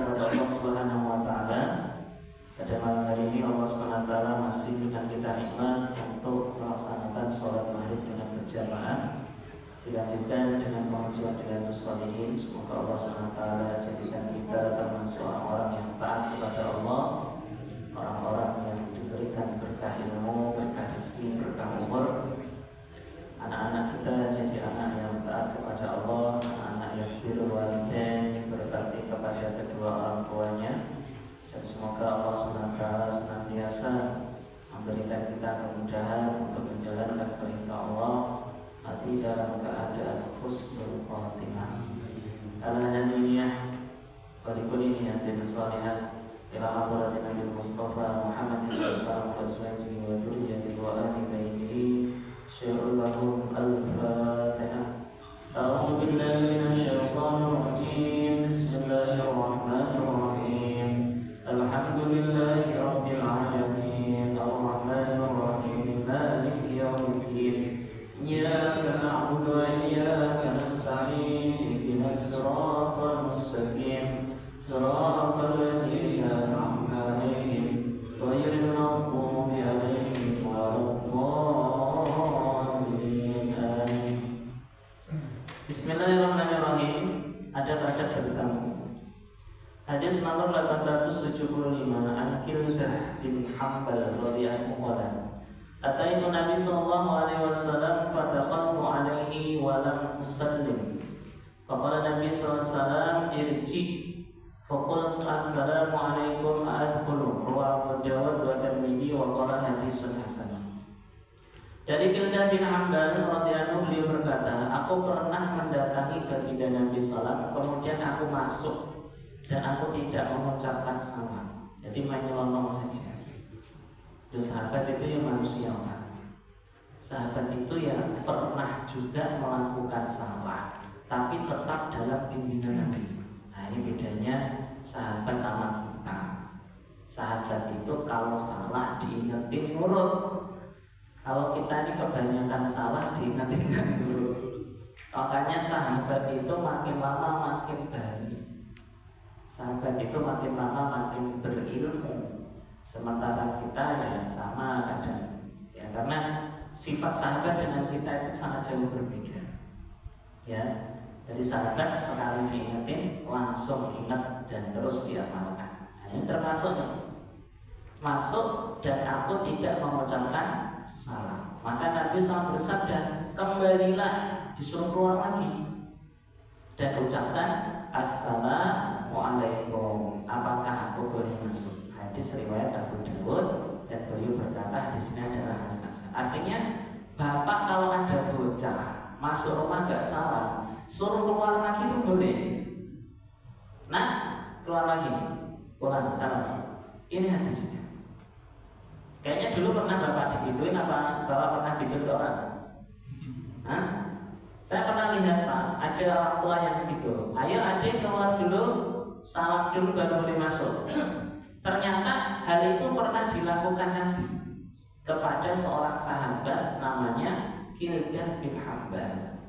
kepada Allah Subhanahu wa taala. Pada malam hari ini Allah Subhanahu wa taala masih berikan kita nikmat untuk melaksanakan sholat maghrib dengan berjamaah. Dilanjutkan dengan pengajian dengan musholihin. Semoga Allah Subhanahu wa taala jadikan kita termasuk orang-orang yang taat kepada Allah, orang-orang yang diberikan berkah ilmu, berkah rezeki, berkah umur. Anak-anak kita jadi anak yang taat kepada Allah, anak-anak yang birrul walidain, berbakti kepada kedua orang tuanya. Dan semoga Allah SWT senantiasa memberikan kita kemudahan untuk menjalankan perintah Allah, hati dalam keadaan husnul khatimah. Alhamdulillah wa likulli niyatin shalihah ila hadratin Nabi Mustafa Muhammad sallallahu alaihi wa dhurriyyatihi wa ahli baitihi. Syirul lahum al-Fatihah. A'udzu billahi minasyaitonir rajim. Bismillahirrahmanirrahim. Alhamdulillahi rabbil alamin. Arrahmanir rahim. Maliki yaumiddin. Iyyaka na'budu wa iyyaka nasta'in. Ihdinas siratal mustaqim. Siratal ladzina an'amta 'alaihim ghairil maghdubi 'alaihim waladdallin. Bismillahirrahmanirrahim. Adab-adab dari tamu. Hadis nomor 875 an Kildah bin Hanbal radhiyallahu anhu. Ataitu Nabi sallallahu alaihi wasallam fa dakhaltu alaihi wa lam usallim. Faqala Nabi sallallahu alaihi wasallam irji faqul assalamu alaikum adkhulu. Rawahu Abu Dawud wa Tirmidzi wa qala hadisun hasan. Dari Kildah bin Hanbal radhiyallahu beliau berkata, aku pernah mendatangi baginda Nabi sallallahu, kemudian aku masuk dan aku tidak mengucapkan salam. Jadi menyelonong saja. Ya, sahabat itu yang manusiawan. Sahabat itu yang pernah juga melakukan salah, tapi tetap dalam bimbingan Nabi. Nah, ini bedanya sahabat sama kita. Sahabat itu kalau salah diingetin nurut. Kalau kita ini kebanyakan salah diingat-ingat dulu. Makanya sahabat itu makin lama makin baik. Sahabat itu makin lama makin berilmu. Sementara kita ya sama kadang. Ya, karena sifat sahabat dengan kita itu sangat jauh berbeda. Ya, jadi sahabat sekali diingetin langsung ingat dan terus diamalkan. Nah, ini termasuk masuk dan aku tidak mengucapkan salam. Maka Nabi SAW bersabda, kembalilah, disuruh keluar lagi dan ucapkan assalamualaikum. Apakah aku boleh masuk? Hadis riwayat Abu Dawud dan beliau berkata di sini adalah hasan. Artinya bapak kalau ada bocah masuk rumah gak salam, suruh keluar lagi itu boleh. Nah, keluar lagi, pulang salam. Ini hadisnya. Kayaknya dulu pernah bapak digituin apa bapak pernah gituin ke orang? Hah? Saya pernah lihat pak, ada orang tua yang gitu. Ayo adik keluar dulu, salam dulu baru boleh masuk. Ternyata hal itu pernah dilakukan Nabi kepada seorang sahabat namanya Kildah bin Hanbal.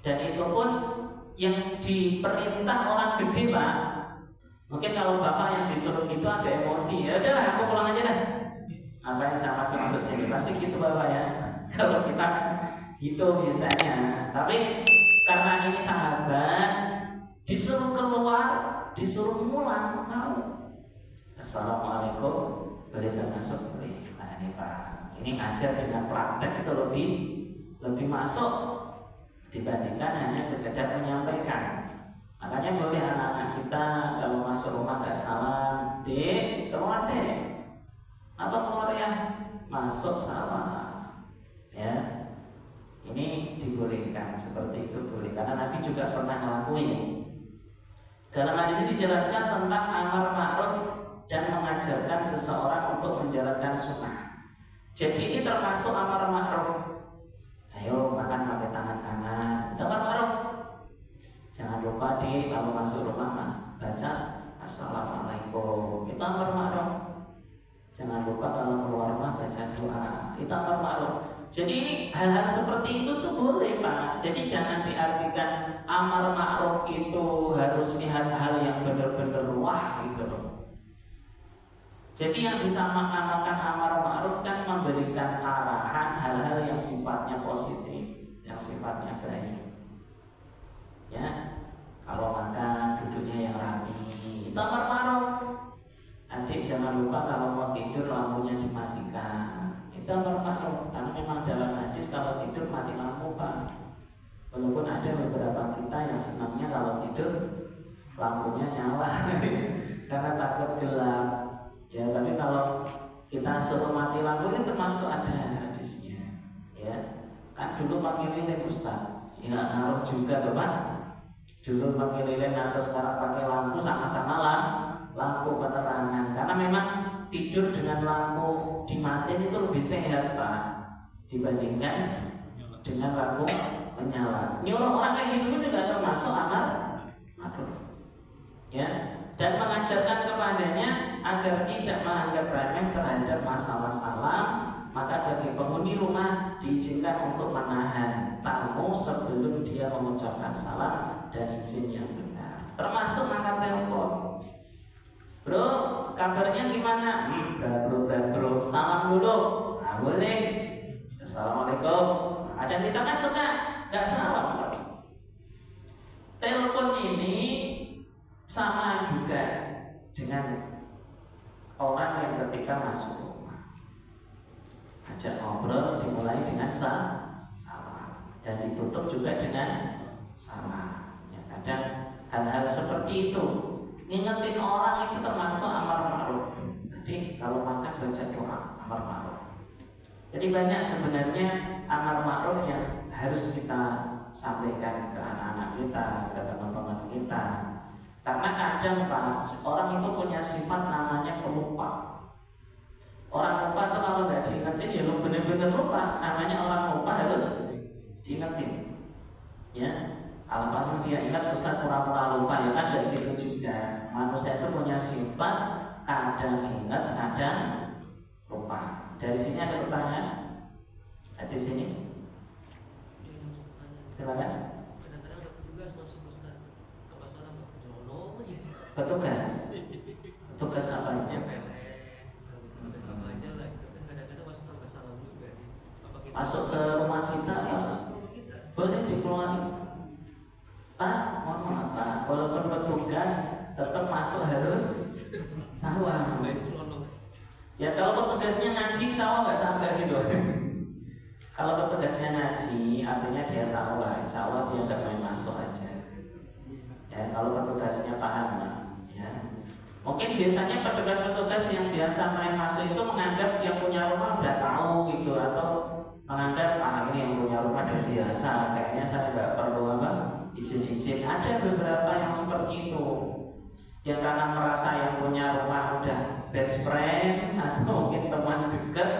Dan itu pun yang diperintah orang gede pak. Mungkin kalau bapak yang disuruh gitu agak emosi, ya udahlah aku pulang aja dah. Apa yang saya masuk sini pasti gitu bapak ya. Kalau kita gitu biasanya. Tapi karena ini sahabat, disuruh keluar, disuruh pulang, mau. Assalamualaikum, boleh saya masuk? Boleh. Nah ini pak, ini ngajar dengan praktek itu lebih masuk dibandingkan hanya sekedar menyampaikan. Makanya boleh anak-anak kita kalau masuk rumah gak salam, dek keluar dek. Apa keluar ya? Masuk salam. Ya, ini dibolehkan seperti itu boleh. Karena Nabi juga pernah ngelakuin. Dalam hadis ini dijelaskan tentang amar ma'ruf dan mengajarkan seseorang untuk menjalankan sunnah. Jadi ini termasuk amar ma'ruf. Ayo makan pakai tangan kanan. Itu amar ma'ruf. Jangan lupa kalau masuk rumah mas baca assalamualaikum. Itu amar ma'ruf. Jangan lupa kalau keluar rumah baca doa. Itu amar ma'ruf. Jadi hal-hal seperti itu tuh boleh Pak. Jadi jangan diartikan amar ma'ruf itu harus lihat hal yang benar-benar wah gitu loh. Jadi yang bisa menamakan amar ma'ruf kan memberikan arahan hal-hal yang sifatnya positif, yang sifatnya baik. Ya, kalau makan duduknya yang rapi, itu amar ma'ruf. Adik jangan lupa kalau mau tidur lampunya dimatikan. Itu amar ma'ruf. Karena memang dalam hadis kalau tidur mati lampu Pak. Walaupun ada beberapa kita yang senangnya kalau tidur lampunya nyala karena takut gelap. Ya, tapi kalau kita suruh mati lampu itu termasuk ada hadisnya. Ya, kan dulu pakai lilin Ustaz. Ya ngaruh juga tuh Pak. Dulu pakai lilin atau sekarang pakai lampu sama-sama lampu penerangan. Karena memang tidur dengan lampu dimatiin itu lebih sehat Pak dibandingkan dengan lampu menyala. Nyuruh orang kayak gitu juga termasuk amar ma'ruf. Ya, dan mengajarkan kepadanya agar tidak menganggap remeh terhadap masalah salam. Maka bagi penghuni rumah diizinkan untuk menahan tamu sebelum dia mengucapkan salam dan izin yang benar. Termasuk angkat telepon. Bro, kabarnya gimana? Bro, salam dulu. Nah, boleh. Assalamualaikum. Ada kita kan suka nggak salam. Telepon ini sama juga dengan orang yang ketika masuk rumah ajak ngobrol dimulai dengan salam dan ditutup juga dengan salam. Ya, kadang hal-hal seperti itu ngingetin orang itu termasuk amar ma'ruf. Jadi kalau makan baca doa amar ma'ruf. Jadi banyak sebenarnya amar ma'ruf yang harus kita sampaikan ke anak-anak kita, ke teman-teman kita. Karena kadang Pak, orang itu punya sifat namanya pelupa. Orang lupa itu kalau nggak diingetin ya lu bener-bener lupa. Namanya orang lupa harus diingetin. Ya, kalau pas dia ingat Ustaz pura-pura lupa ya kan kayak gitu juga. Manusia itu punya sifat kadang ingat, kadang lupa. Dari sini ada pertanyaan? Di sini. Silakan. Kadang-kadang ada petugas masuk Ustaz. Apa salah Pak? Jono aja. Petugas apa itu? Dia PLN, petugas apa aja lah itu. Kan kadang-kadang masuk tanpa salam juga nih. Apa kita Masuk ke rumah kita? Iya, masuk ke rumah kita. Boleh dikeluarin. Pak, mohon maaf Pak, walaupun petugas tetap masuk harus salam. Nah, itu nyelonong. Ya kalau petugasnya ngaji, insya Allah nggak sampai gitu. Kalau petugasnya ngaji, artinya dia tahu lah, insya Allah dia nggak main masuk aja. Ya, kalau petugasnya paham lah. Ya. Mungkin biasanya petugas-petugas yang biasa main masuk itu menganggap yang punya rumah udah tahu gitu, atau menganggap ini yang punya rumah udah biasa, kayaknya saya nggak perlu izin-izin. Ada beberapa yang seperti itu. Ya karena merasa yang punya rumah udah best friend atau mungkin teman dekat,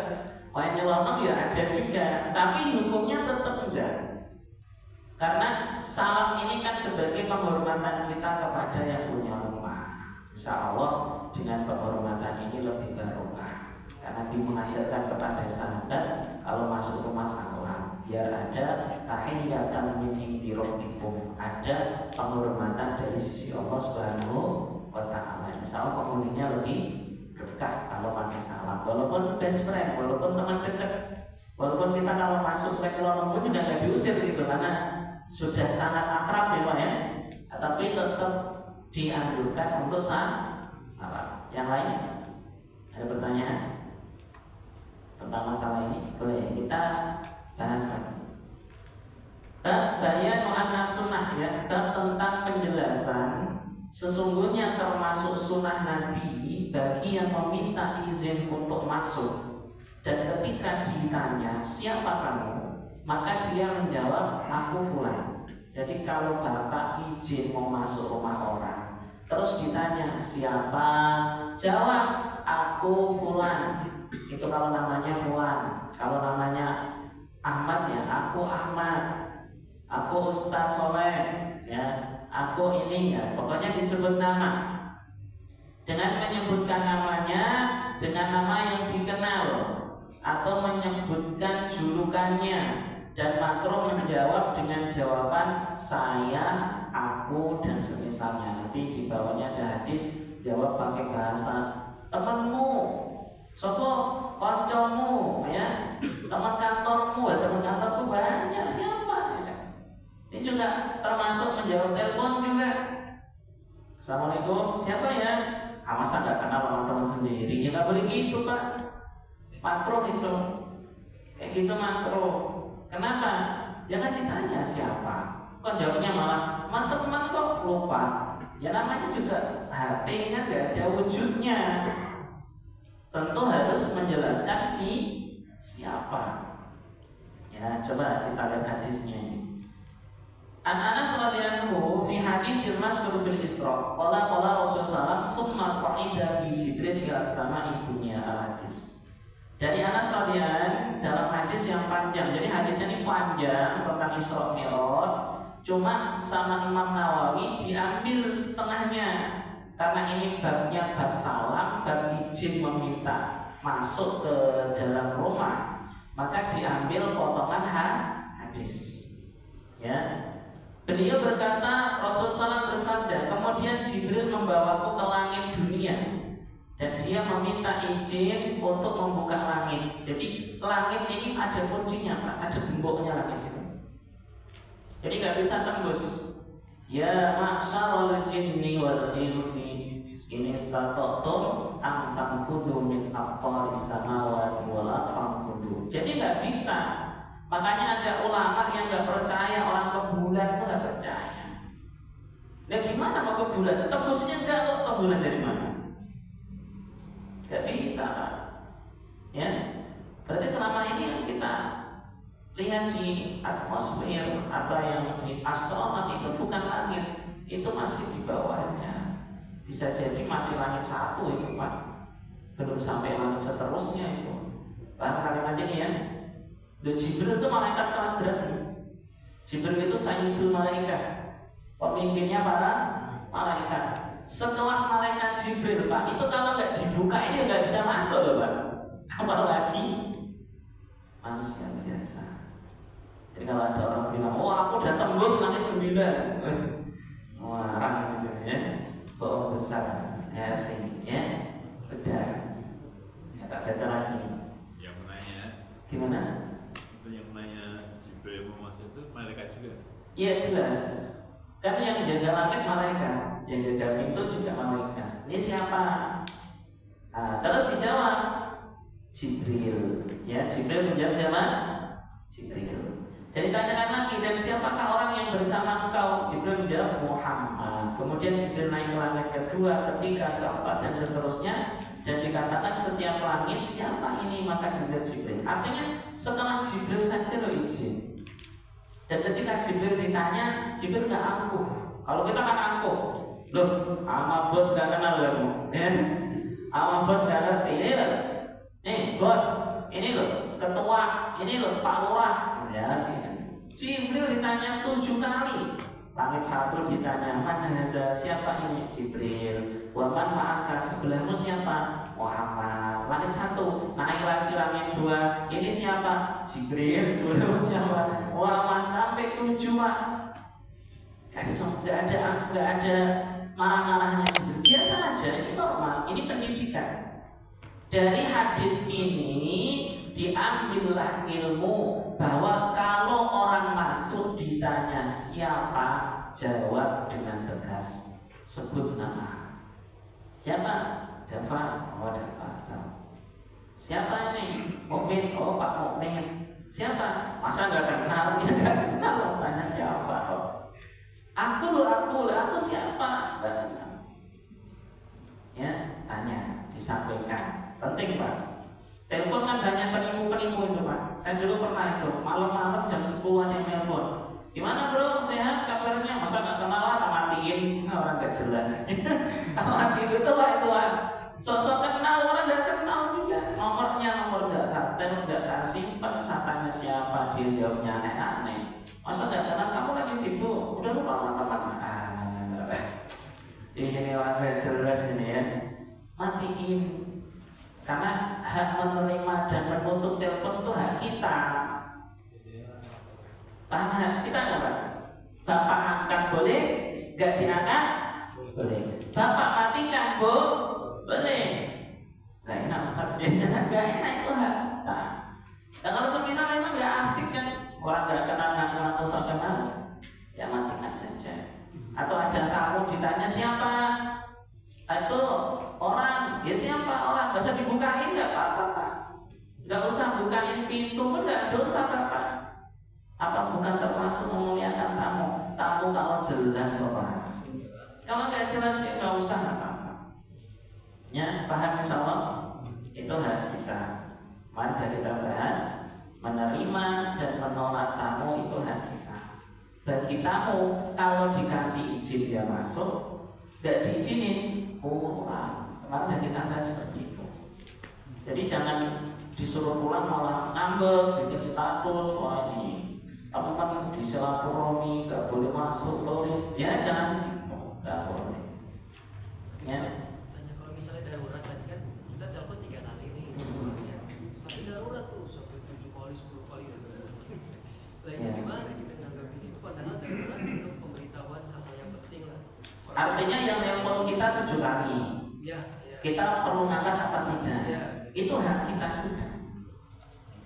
yang nyelonong ya ada juga, tapi hukumnya tetap enggak. Karena salam ini kan sebagai penghormatan kita kepada yang punya rumah. Insya Allah dengan penghormatan ini lebih barokah. Karena Nabi mengajarkan kepada sahabat kalau masuk rumah salam biar ada tahiyatan min indi rabbikum, ada penghormatan dari sisi Allah Subhanahu wa taala. Insya Allah penghuninya lebih dekat kalau pakai salam. Walaupun best friend, walaupun teman dekat, walaupun kita kalau masuk ke lorong pun juga nggak diusir gitu karena sudah sangat akrab ya Pak ya. Tapi tetap dianjurkan untuk salam. Yang lain ada pertanyaan tentang masalah ini? Boleh kita bahas lagi. Bayanu anna sunnah ya, tentang penjelasan sesungguhnya termasuk sunnah Nabi bagi yang meminta izin untuk masuk. Dan ketika ditanya siapa kamu, maka dia menjawab aku fulan. Jadi kalau bapak izin mau masuk rumah orang, terus ditanya siapa, jawab aku fulan. Itu kalau namanya fulan. Kalau namanya Ahmad ya aku Ahmad, aku Ustaz Soleh ya, aku ini ya, pokoknya disebut nama. Dengan menyebutkan namanya dengan nama yang dikenal. atau menyebutkan julukannya, dan makruh menjawab dengan jawaban saya, aku, dan semisalnya. Nanti di bawahnya ada hadis, jawab pakai bahasa temanmu, sopo, koncomu, ya, teman kantormu, teman kantorku banyak siapa, ya. Ini juga termasuk menjawab telepon juga. Assalamualaikum, siapa ya? Masa nggak kenal teman-teman sendiri? Ya nggak boleh gitu Pak. Makruh itu, kayak gitu makruh. Kenapa? Jangan ditanya siapa. Kok jawabnya malah teman kok lupa. Ya namanya juga HP kan nggak ada wujudnya. Tentu harus menjelaskan siapa. Ya coba kita lihat hadisnya. An Anas radhiyallahu fi hadisil masyhur bil Isra. Qala Rasulullah summa sa'ida bi Jibril ila sama'i dunya al-hadis. Dari Anas radhiyallahu dalam hadis yang panjang. Jadi hadisnya ini panjang tentang Isra Mi'raj. Cuma sama Imam Nawawi diambil setengahnya karena ini babnya bab salam, bab izin meminta masuk ke dalam rumah, maka diambil potongan hadis. Ya. Beliau berkata, Rasulullah SAW bersabda, kemudian Jibril membawaku ke langit dunia dan dia meminta izin untuk membuka langit. Jadi langit ini ada kuncinya Pak, ada gemboknya langit itu. Jadi nggak bisa tembus. Ya ma'syarul jinni wal insi in istata'tum an tanfudu min aqtaris samawati wal ardi. Jadi nggak bisa. Makanya ada ulama yang nggak percaya orang ke bulan itu nggak percaya. Nah gimana mau ke bulan? Tembusnya enggak kok, ke bulan dari mana? Nggak bisa. Ya, berarti selama ini yang kita lihat di atmosfer apa yang di astronom itu bukan langit, itu masih di bawahnya. Bisa jadi masih langit satu itu Pak, belum sampai langit seterusnya itu. Paham kalimat ini ya? Dan Jibril itu malaikat kelas berapa? Jibril itu sayyidul malaikat, pemimpinnya para malaikat. Sekelas malaikat Jibril Pak, itu kalau nggak dibuka ini nggak bisa masuk loh Pak. Apalagi manusia biasa. Jadi kalau ada orang bilang, oh aku udah tembus langit 9, wah gitu ya, bohong besar, ya, udah, ya tak baca lagi. Yang menanya, gimana? Itu yang menanya Jibril mau masuk itu malaikat juga? Iya jelas, kan yang jaga langit malaikat, yang jaga pintu juga malaikat. Ini siapa? Terus dijawab Jibril, ya Jibril menjawab siapa? Jibril. Dan ditanyakan lagi, dan siapakah orang yang bersama engkau? Jibril menjawab Muhammad. Kemudian Jibril naik ke langit kedua, ketiga, keempat, dan seterusnya. Dan dikatakan setiap langit siapa ini? Maka Jibril. Artinya setelah Jibril saja lo izin. Dan ketika Jibril ditanya, Jibril nggak angkuh. Kalau kita kan angkuh, loh, sama bos nggak kenal kamu, ya? Sama bos nggak ngerti ini loh. Nih bos, ini loh ketua, ini loh Pak Lurah. Ya, Jibril ditanya 7 kali. Langit 1 ditanya, mana ada siapa ini? Jibril. Waman ma'aka, sebelahmu siapa? Muhammad. Langit 1, naik lagi langit 2, ini siapa? Jibril. Sebelahmu siapa? Muhammad. Sampai 7 Pak. Gak ada marah-marahnya. Biasa aja, ini normal, ini pendidikan. Dari hadis ini diambillah ilmu bahwa kalau orang masuk ditanya siapa, jawab dengan tegas, sebut nama. Siapa? Dafa. Oh Dafa. Siapa ini? Mukmin. Oh Pak Mukmin. Siapa? Masa nggak kenal? Ya nggak kenal. Tanya siapa? Oh. Aku siapa? Ya tanya, disampaikan. Penting Pak. Telepon kan banyak penipu-penipu itu Pak. Saya dulu pernah itu malam-malam jam 10 ada yang telepon. Gimana bro, sehat kabarnya? Masa nggak kenalan, matiin orang nggak jelas. Matiin itu Pak itu Pak. Sosok kenal orang nggak kenal juga. Nomor nggak catat, nggak saya simpan. Saya tanya siapa, dia jawabnya aneh-aneh. Masa nggak kenal, kamu lagi sibuk? Udah lupa teman-teman. Ini orang nggak jelas ini ya. Matiin. Karena hak menerima dan menutup telepon itu hak kita. Paham hak kita nggak Pak? Bapak angkat boleh, nggak diangkat boleh. Bapak matikan boleh. Nggak enak Ustaz, ya jangan nggak enak, itu hak kita. Dan kalau semisal memang nggak asik kan, orang nggak kenal atau sok kenal, ya matikan saja. Atau ada tamu ditanya siapa, itu orang, ya siapa orang, nggak usah dibukain, nggak apa-apa Pak. Nggak usah bukain pintu pun nggak dosa Pak. Apa bukan termasuk memuliakan tamu? Tamu kalau jelas Pak. Kalau nggak jelas ya nggak usah apa-apa. Ya paham insyaallah. Itu hak kita. Mari kita bahas, menerima dan menolak tamu itu hak kita. Bagi tamu kalau dikasih izin dia masuk, nggak diizinin pulang. Kemarin kita bahas seperti itu. Jadi jangan disuruh pulang malah ngambek, bikin status, wah ini teman-teman di silaturahmi nggak boleh masuk, boleh. Ya jangan, nggak boleh. Ya. Tanya kalau misalnya darurat tadi kan kita telepon 3 kali nih, tapi darurat tuh sampai 7 kali 10 kali gitu. Lah ini gimana kita nganggapin itu padahal darurat untuk pemberitahuan hal-hal yang penting lah. Artinya yang nelpon kita 7 kali, Ya. kita perlu ngangkat apa tidak? Ya. Itu hak kita juga.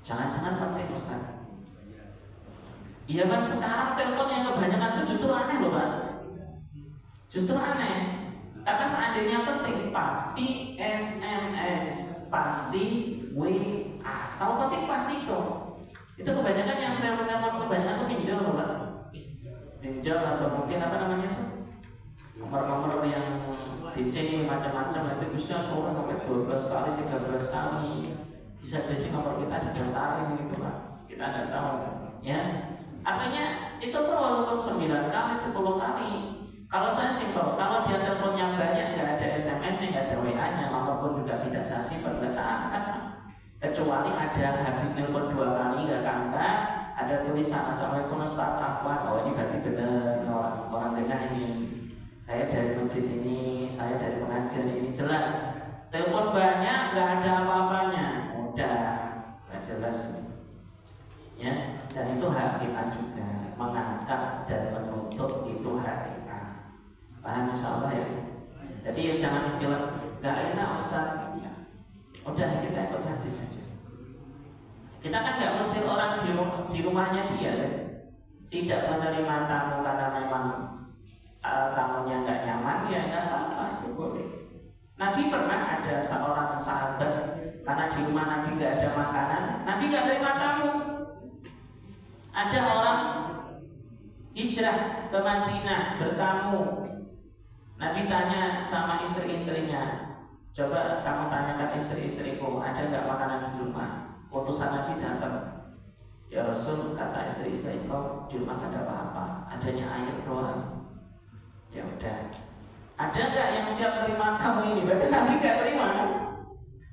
Jangan-jangan penting Ustaz. Iya kan sekarang telepon yang kebanyakan itu justru aneh loh Pak. Justru aneh. Karena seandainya penting pasti SMS, pasti WA. Kalau penting pasti itu. Itu kebanyakan yang telepon kebanyakan itu pinjol loh Pak. Pinjol atau mungkin apa namanya itu? Nomor-nomor yang DC macam-macam itu bisa sore sampai 12 kali, 13 kali. Bisa jadi nomor kita didaftarin gitu Pak. Kita nggak tahu ya. Artinya itu walaupun 9 kali, 10 kali. Kalau saya simpel, kalau dia teleponnya banyak, nggak ada SMS-nya, nggak ada WA-nya, nomor pun juga tidak saya simpan, nggak angkat. Kecuali ada habis telepon 2 kali nggak angkat, ada tulisan Assalamualaikum Ustaz Afwan, oh ini berarti benar orang dengar ini. Saya dari masjid ini, saya dari pengajian ini, jelas. Telepon banyak, nggak ada apa-apanya, udah nggak jelas ini. Ya, dan itu hak kita juga, mengangkat dan menutup itu hak kita. Paham insyaallah ya. Jadi ya jangan istilah nggak enak Ustaz. Ya. Udah kita ikut hadis saja. Kita kan nggak mesti orang di rumahnya dia ya. Tidak menerima tamu karena memang tamunya nggak nyaman, ya nggak apa-apa, itu boleh. Nabi pernah ada seorang sahabat karena di rumah Nabi nggak ada makanan, Nabi nggak terima tamu. Ada orang hijrah ke Madinah bertamu. Nabi tanya sama istri-istrinya, coba kamu tanyakan istri-istriku, ada nggak makanan di rumah? Utusan Nabi datang. Ya Rasul, kata istri-istri kau di rumah nggak ada apa-apa, adanya air doang. Ya udah. Ada nggak yang siap terima tamu ini? Berarti Nabi nggak terima kan?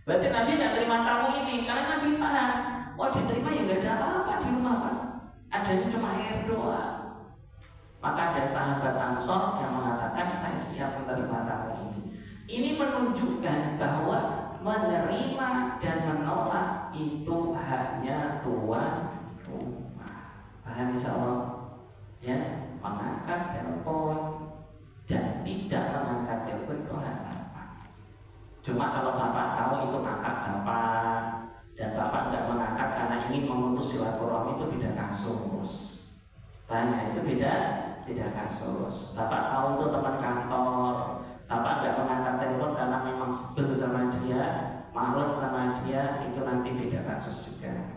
Berarti Nabi nggak terima tamu ini karena Nabi paham, oh diterima ya nggak ada apa-apa di rumah Pak. Adanya cuma air doang. Maka ada sahabat Ansor yang mengatakan saya siap menerima tamu ini. Ini menunjukkan bahwa menerima dan menolak itu hanya tuan rumah. Paham insyaallah? Ya, mengangkat telepon dan tidak mengangkat telepon itu hak Bapak. Cuma kalau Bapak tahu itu angkat Bapak dan Bapak nggak mengangkat karena ingin memutus silaturahmi, itu beda kasus. Banyak itu beda kasus. Bapak tahu itu teman kantor, Bapak nggak mengangkat telepon karena memang sebel sama dia, males sama dia, itu nanti beda kasus juga.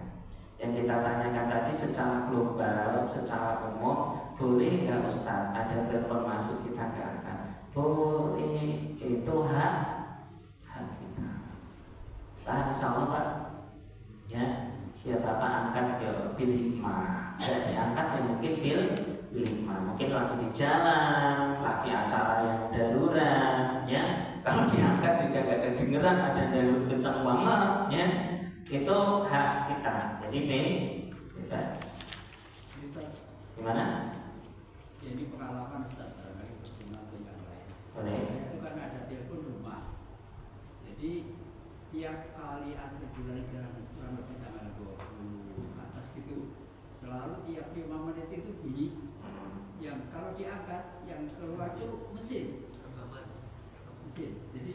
Yang kita tanyakan tadi secara global, secara umum, boleh nggak Ustaz ada telepon masuk kita nggak angkat? Boleh, itu hak kita. Paham insyaallah Pak? Ya, ya Bapak angkat ya bil hikmah. Tidak diangkat ya mungkin bil hikmah. Mungkin lagi di jalan, lagi acara yang darurat, ya. Kalau diangkat juga gak kedengeran, ada darurat kencang banget, ya. Itu hak kita. Jadi bebas. Gimana? Jadi pengalaman Ustaz barangkali berguna untuk yang lain. Boleh. Saya itu kan ada telepon rumah. Jadi tiap tiap kali ada bulan dalam kurang lebih tanggal 20 atas gitu, selalu tiap 5 menit itu bunyi yang kalau diangkat yang keluar itu mesin. Jadi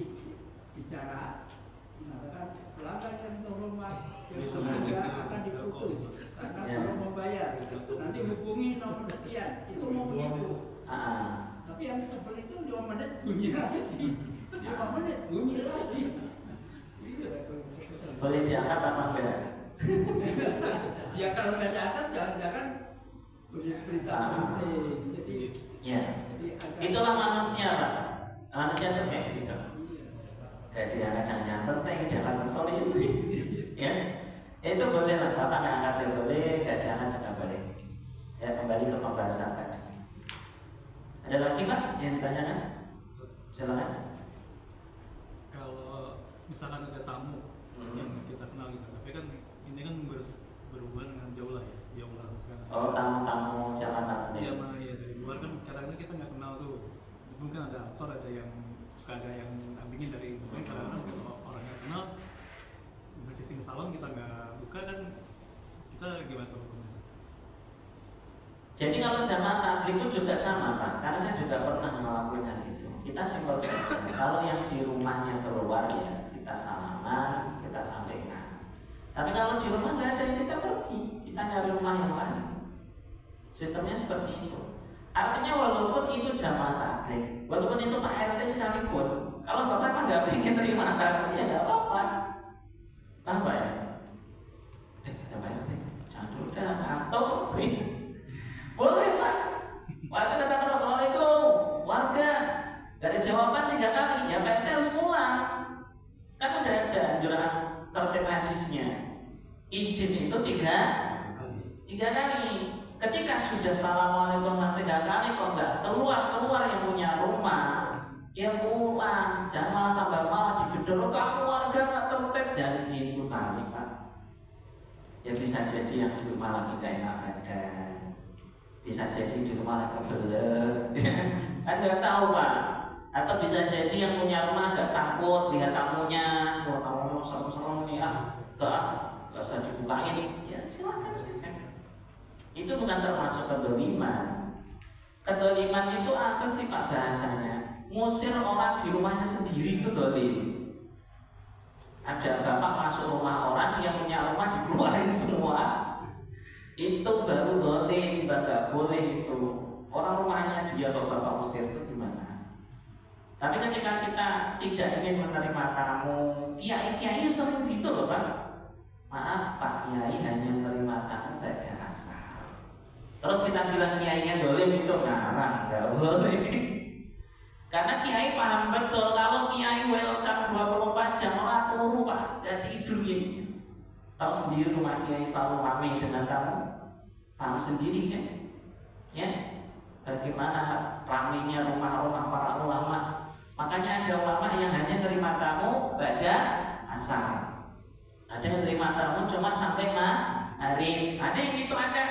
bicara mengatakan pelanggan yang terhormat akan diputus karena belum membayar. Nanti hubungi nomor sekian. Itu mau begitu. Tapi yang sebel itu 5 menit bunyi lagi. 5 menit bunyi lagi. Boleh diangkat apa enggak? Ya kalau nggak diangkat jangan-jangan berita penting. Jadi ya. Itulah manusia, Pak. Manusia itu kayak gitu. Jadi jangan penting, jangan kesulitan. Ya, itu boleh lah. Bapak nggak angkat ya boleh, nggak diangkat juga boleh. Ya, kembali ke pembahasan tadi. Ada lagi Pak yang ditanyakan? Silakan. Kalau misalkan ada tamu yang kita kenal gitu, tapi kan ini kan berhubungan dengan jauh lah ya, jauh lah sekarang. Oh, tamu-tamu jabatan. Iya, ya dari luar kan kadang-kadang kita nggak kenal tuh. Mungkin ada aktor, ada yang suka ada yang ambingin dari itu. Kadang-kadang kalau orang nggak kenal masih sing salon kita nggak buka kan, kita gimana tuh? Jadi kalau jamaah tabligh pun juga sama Pak, karena saya juga pernah melakukan hal itu. Kita simpel saja. Kalau yang di rumahnya keluar ya kita salaman, kita sampaikan. Tapi kalau di rumah nggak ada, kita pergi, kita nyari rumah yang lain. Sistemnya seperti itu. Artinya walaupun itu jamaah tabligh, walaupun itu Pak RT sekalipun, kalau Bapak memang nggak pengen terima tamu ya nggak apa-apa. Apa ya? Ada Pak RT, jangan dulu dah, atau boleh Pak. Waktu katakan Assalamualaikum, warga gak ada jawaban 3 kali, ya Pak RT harus pulang. Kan udah ada anjuran tertib hadisnya. Izin itu 3 kali. Ketika sudah Assalamualaikum sampai 3 kali kok nggak keluar yang punya rumah, ya pulang. Jangan malah tambah malah digedor, kamu warga nggak tertib, jangan gitu kali Pak. Ya bisa jadi yang di rumah lagi gak enak badan, bisa jadi di rumah lagi kebelet, kan nggak tahu Pak. Atau bisa jadi yang punya rumah agak takut lihat tamunya, wah tamunya serem-serem nih gak usah dibukain, ya silakan saja. Itu bukan termasuk kedoliman. Kedoliman itu apa sih Pak bahasanya? Ngusir orang di rumahnya sendiri itu dolim. Ada bapak masuk rumah orang yang punya rumah dikeluarin semua, itu baru dolim, nggak boleh itu. Orang rumahnya dia bapak usir itu gimana? Tapi ketika kita tidak ingin menerima tamu, kiai sering gitu loh Pak. Maaf Pak Kiai hanya menerima tamu pada asal. Terus kita bilang kiainya dolim itu ngarang, nggak boleh. Karena kiai paham betul kalau kiai welcome 24 jam orang turu Pak, gak tidur ya. Tahu sendiri rumah kiai selalu ramai dengan tamu, paham sendiri kan? Ya, bagaimana ramainya rumah-rumah para ulama. Makanya ada ulama yang hanya nerima tamu pada asar. Ada yang nerima tamu cuma sampai maghrib. Ada yang gitu ada.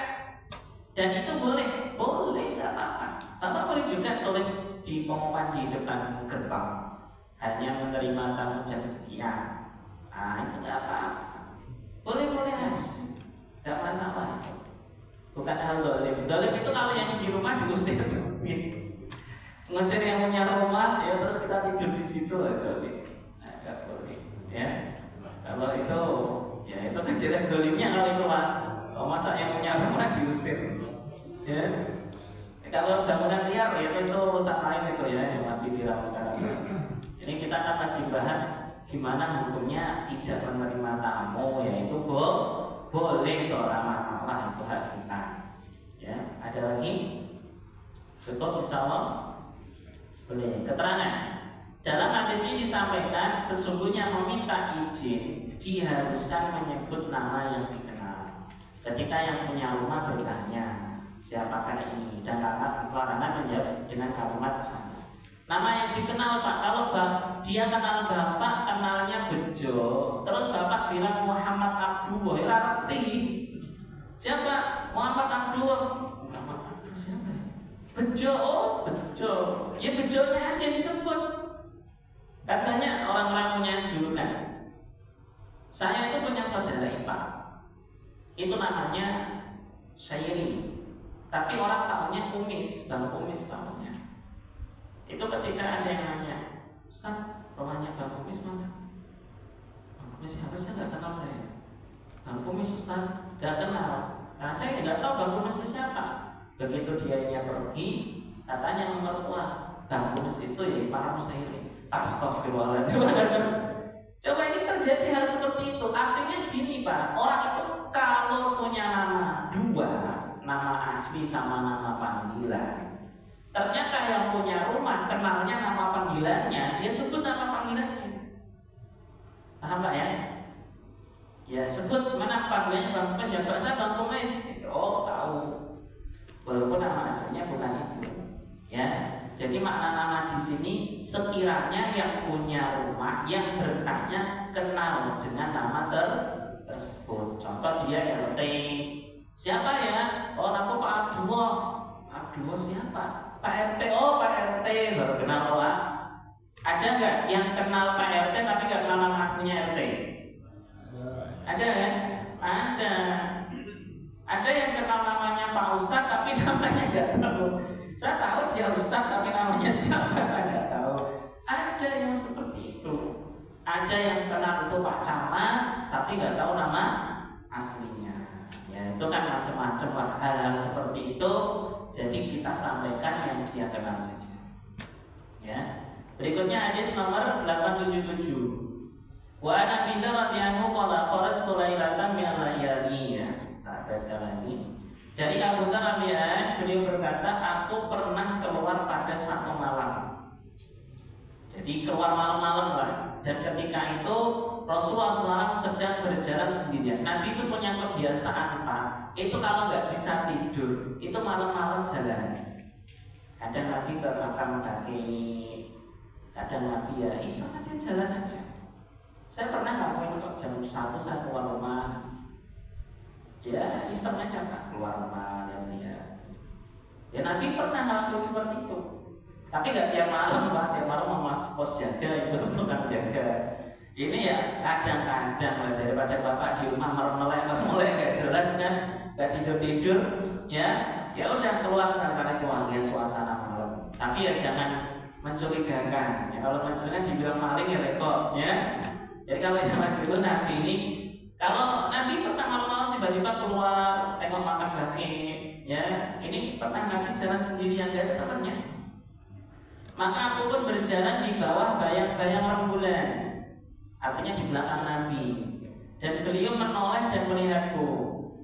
Dan itu boleh, nggak apa-apa. Bapak boleh juga tulis di pengumuman di depan gerbang, hanya menerima tamu jam sekian. Itu nggak apa-apa. Boleh aja, nggak masalah. Bukan hal dolim. Dolim itu kalau yang di rumah diusir, ngusir yang punya rumah, ya terus kita tidur di situ, dolim. Nggak boleh. Ya, kalau itu, ya itu kan jelas dolimnya kalau itu Pak. Oh, masa yang punya rumah diusir? Ya, kalau bangunan liar ya itu urusan lain itu ya yang mati viral sekarang. Ini kita akan lagi bahas gimana hukumnya tidak menerima tamu, yaitu boleh itu orang masalah, itu hak kita. Ya, ada lagi? Cukup insyaallah. Boleh. Keterangan dalam hadis ini disampaikan sesungguhnya meminta izin diharuskan menyebut nama yang dikenal. Ketika yang punya rumah bertanya siapakah ini, dan larangan menjawab dengan kalimat sama. Nama yang dikenal Pak, kalau dia kenal bapak, kenalnya Bejo, terus bapak bilang Muhammad Abdullah, ya arti siapa? Muhammad Abdullah. Muhammad Abdullah siapa? Bejo, Bejo. Ya Bejonya aja disebut. Katanya orang-orang punya julukan. Saya itu punya saudara ipar, itu namanya Syairi, tapi orang tahunya Kumis, Bang Kumis tahunya. Itu ketika ada yang nanya, Ustaz, rumahnya Bang Kumis mana? Bang Kumis siapa? Saya nggak kenal saya. Bang Kumis Ustaz, nggak kenal. Nah saya nggak tahu Bang Kumis itu siapa. Begitu dia pergi, katanya nomor tua Bang Kumis itu ya para Syairi. Astagfirullahaladzim. Coba ini terjadi hal seperti itu. Artinya gini Pak, orang itu kalau punya nama dua, nama asli sama nama panggilan, ternyata yang punya rumah kenalnya nama panggilannya, dia sebut nama panggilannya. Paham Pak ya? Ya sebut mana panggilannya Bang Kumis, ya bahasa Bang Kumis. Oh tahu, walaupun nama aslinya bukan itu. Ya. Jadi makna nama di sini sekiranya yang punya rumah yang berkahnya kenal dengan nama tersebut. Contoh dia RT. Siapa ya? Oh aku Pak Abduo. Abduo siapa? Pak RT. Oh Pak RT baru kenal Pak. Ada nggak yang kenal Pak RT tapi nggak kenal nama aslinya RT? Ada kan? Ada. Ada yang kenal namanya Pak Ustadz tapi namanya nggak tahu. Saya tahu dia Ustadz tapi namanya siapa saya nggak tahu. Ada yang seperti itu. Ada yang kenal itu Pak Camat tapi nggak tahu nama aslinya. Ya itu kan macam-macam lah hal-hal seperti itu. Jadi kita sampaikan yang dia kenal saja. Ya. Berikutnya hadis nomor 877. Wa ana bin radhiyallahu qala kharastu lailatan min al-layali. Ya. Kita baca lagi. Dari Abu Dzar beliau berkata, aku pernah keluar pada satu malam. Jadi keluar malam-malam lah. Dan ketika itu Rasulullah SAW sedang berjalan sendirian. Nabi itu punya kebiasaan Pak, itu kalau nggak bisa tidur, itu malam-malam jalan. Kadang Nabi ke belakang kaki, kadang Nabi ya iseng aja jalan aja. Saya pernah ngelakuin kok jam 1 saya keluar rumah. Ya iseng aja Pak keluar rumah dan lihat. Ya Nabi pernah ngelakuin seperti itu. Tapi nggak tiap malam Pak, tiap malam mau masuk pos jaga itu tukang jaga. Ini ya kadang-kadang lah, daripada Bapak di rumah mulai nggak jelas kan, nggak tidur ya udah keluar karena kewangian suasana malam. Tapi ya jangan mencurigakan. Ya kalau mencurigakan dibilang maling ya repot ya. Jadi kalau yang dulu Nabi ini, kalau Nabi pernah malam-malam tiba-tiba keluar tengok makan kaki, ya ini pernah Nabi jalan sendirian nggak ada temannya. Maka aku pun berjalan di bawah bayang-bayang rembulan, artinya di belakang Nabi. Dan beliau menoleh dan melihatku.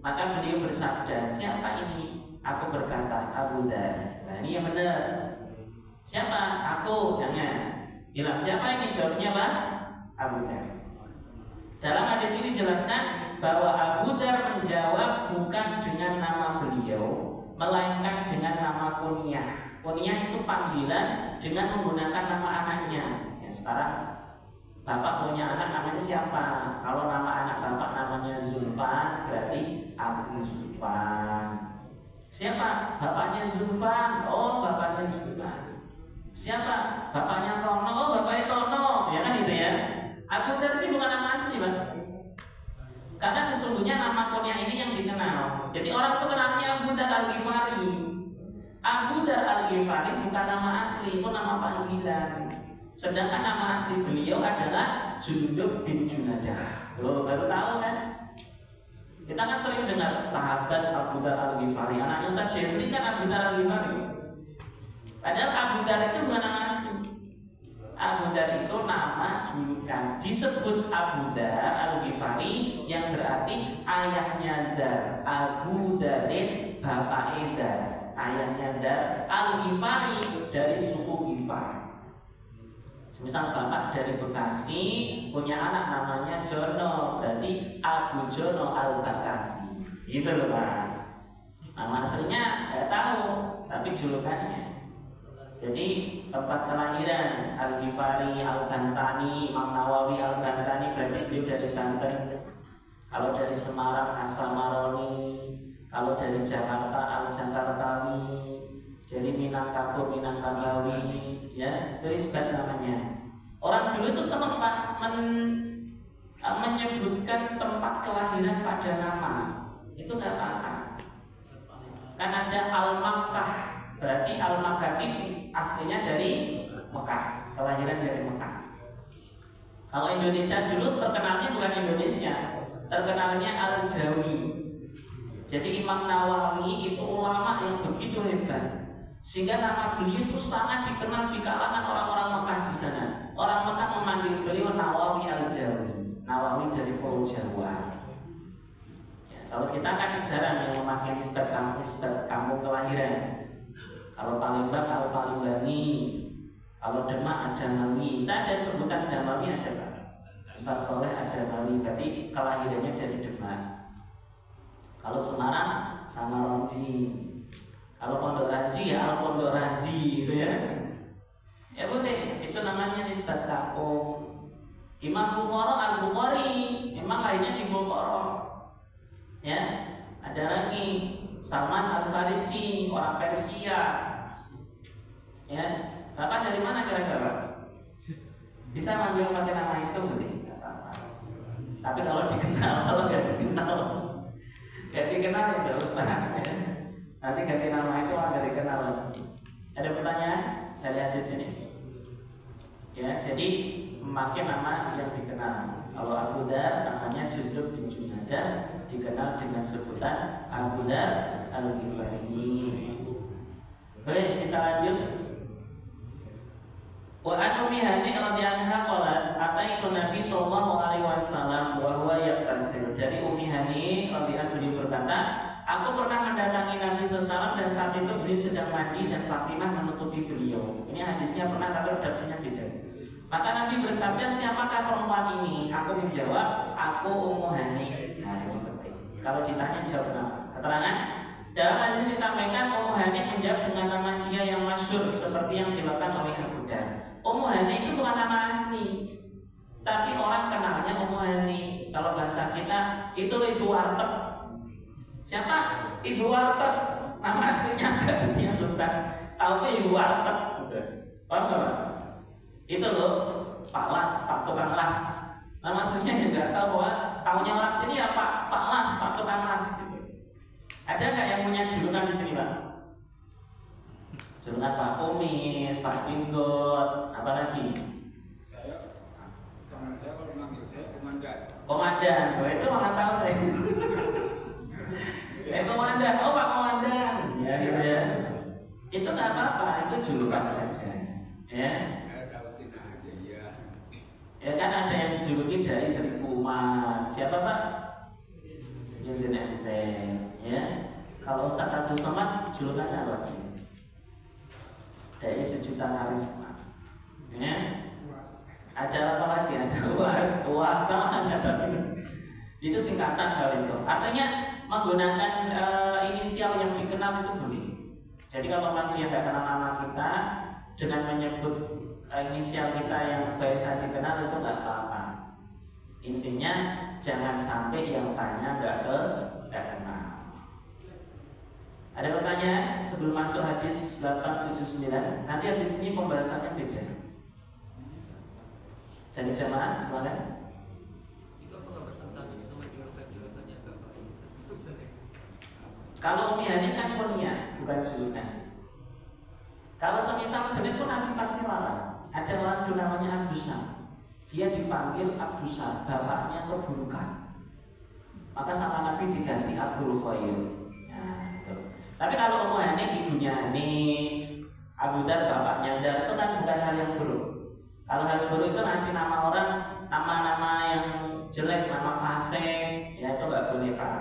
Maka beliau bersabda, siapa ini? Aku berkata, Abu Dzar. Nah ini yang benar. Siapa? Aku, jangan. Bilang siapa ini? Jawabnya apa? Abu Dzar. Dalam hadis ini dijelaskan bahwa Abu Dzar menjawab bukan dengan nama beliau, melainkan dengan nama kunyah. Kunyah itu panggilan dengan menggunakan nama anaknya. Ya, sekarang Bapak punya anak namanya siapa? Kalau nama anak Bapak namanya Zulfan, berarti Abu Zulfan. Siapa? Bapaknya Zulfan. Oh, bapaknya Zulfan. Siapa? Bapaknya Tono. Oh, bapaknya Tono. Ya kan gitu ya. Abu Dzar ini bukan nama asli, Pak. Karena sesungguhnya nama kunyah ini yang dikenal. Jadi orang itu kenalnya Abu Dzar Al-Ghifari. Abu Dzar Al-Ghifari bukan nama asli, itu nama panggilan. Sedangkan nama asli beliau adalah Jundub bin Junadah. Lo baru tahu kan? Kita kan sering dengar sahabat Abu Dzar Al-Ghifari. Anaknya Ustaz Jeffrey kan Abu Dzar Al-Ghifari. Padahal Abu Dzar itu bukan nama asli. Abu Dzar itu nama julukan. Disebut Abu Dzar Al-Ghifari yang berarti ayahnya Dzar. Abu Dzarin bapak Dzar. Ayahnya Dzar Al-Ghifari dari suku Ghifar. Misal bapak dari Bekasi punya anak namanya Jono, berarti Abu Jono Al-Bakasi. Gitu loh Pak. Nama aslinya nggak tahu, tapi julukannya. Jadi tempat kelahiran Al-Ghifari, Al-Bantani, Imam Nawawi Al-Bantani berarti beliau dari Banten. Kalau dari Semarang As-Samaroni, kalau dari Jakarta Al-Jakartawi, jadi Minangkabau Minangkabawi, ya itu isbat namanya. Orang dulu itu senang Pak menyebutkan tempat kelahiran pada nama itu nggak apa-apa. Kan ada Al-Makkah, berarti Al-Makkah ini aslinya dari Mekah, kelahiran dari Mekah. Kalau Indonesia dulu terkenalnya bukan Indonesia, terkenalnya Al-Jawi. Jadi Imam Nawawi itu ulama yang begitu hebat, sehingga nama beliau itu sangat dikenal di kalangan orang-orang Mekah di sana. Orang Mekah memanggil beliau Nawawi Al-Jawi, Nawawi dari Pulau Jawa. Ya, kalau kita kan jarang yang memakai nisbat kamu kelahiran. Kalau Palembang Al-Palembani, kalau Demak Adamawi. Saya ada sebutan Adamawi ada Pak. Ustaz Soleh Adamawi, berarti kelahirannya dari Demak. Kalau Semarang Samaronji. Kalau Pondok Ranji ya Al Pondok Ranji gitu ya. Ya boleh, itu namanya nisbat kampung. Imam Bukhari Al-Bukhari memang lahirnya di Bukhara. Ya, ada lagi Salman Al-Farisi, orang Persia. Ya, Bapak dari mana kira-kira? Bisa manggil pakai nama itu boleh? Nggak apa-apa. Tapi kalau dikenal, kalau nggak dikenal ya nggak usah. Ya. Nanti ganti nama itu agar dikenal. Ada pertanyaan dari hadis ini? Ya, jadi memakai nama yang dikenal. Kalau Abu Dar namanya Jundub bin Junadah, dikenal dengan sebutan Abu Dar Al-Ghifari. Boleh kita lanjut. Wa an Ummi Hani radhiyallahu anha qalat ataitu Nabi sallallahu alaihi wasallam wa huwa yaktasil. Dari Ummi Hani radhiyallahu anha berkata, aku pernah mendatangi Nabi SAW dan saat itu beliau sedang mandi dan Fatimah menutupi beliau. Ini hadisnya pernah tapi redaksinya beda. Maka Nabi bersabda, siapakah perempuan ini? Aku menjawab, aku Ummu Hani. Nah ini penting. Kalau ditanya jawab nama. Keterangan dalam hadis ini disampaikan Ummu Hani menjawab dengan nama dia yang masyhur seperti yang dilakukan oleh Abu Dar. Ummu Hani itu bukan nama asli, tapi orang kenalnya Ummu Hani. Kalau bahasa kita itu Ibu Warteg. Siapa? Ibu Warteg. Nama aslinya enggak dia Ustaz. Tahu ke Ibu Warteg? Paham enggak? Itu loh Pak Las, Pak Tukang Las. Nama aslinya ya enggak tahu, bahwa tahunya orang sini ya Pak Las, Pak Tukang Las gitu. Ada nggak yang punya julukan di sini Pak? Julukan Pak Kumis, Pak Jenggot, apa lagi? Saya, teman saya kalau manggil saya komandan. Komandan, oh itu malah tahu saya. Komandan, oh Pak Komandan. Ya, gitu ya. Itu nggak apa-apa, itu julukan saja. Ya. Saya sautin aja ya. Ya kan ada yang dijuluki dari Sri Kuman. Siapa Pak? Yudin MC. Ya. Kalau Ustaz Abdul Somad julukannya apa? Dari Sejuta Karisma. Ya. Ada apa lagi? Ada UAS sama ada itu singkatan kali itu. Artinya menggunakan inisial yang dikenal itu boleh. Jadi kalau memang dia tidak kenal nama kita, dengan menyebut inisial kita yang biasa dikenal itu nggak apa-apa. Intinya jangan sampai yang tanya nggak kenal. Ada pertanyaan sebelum masuk hadis 879? Nanti hadis ini pembahasannya beda. Dari jamaah silakan. Itu apa nggak bertentangan sama julukan-julukannya agama ini? Kalau Ummi Hani kan kunyah, bukan julukan. Kalau semisal jenis pun Nabi pasti larang. Ada orang itu namanya Abdusam. Dia dipanggil Abdusam, bapaknya keburukan. Maka sama Nabi diganti Abdul Khair. Nah, itu. Tapi kalau Ummu Hani ibunya Hani, Abu Dar bapaknya Dar, itu kan bukan hal yang buruk. Kalau hal buruk itu ngasih nama orang, nama-nama yang jelek, nama fasik, ya itu nggak boleh Pak.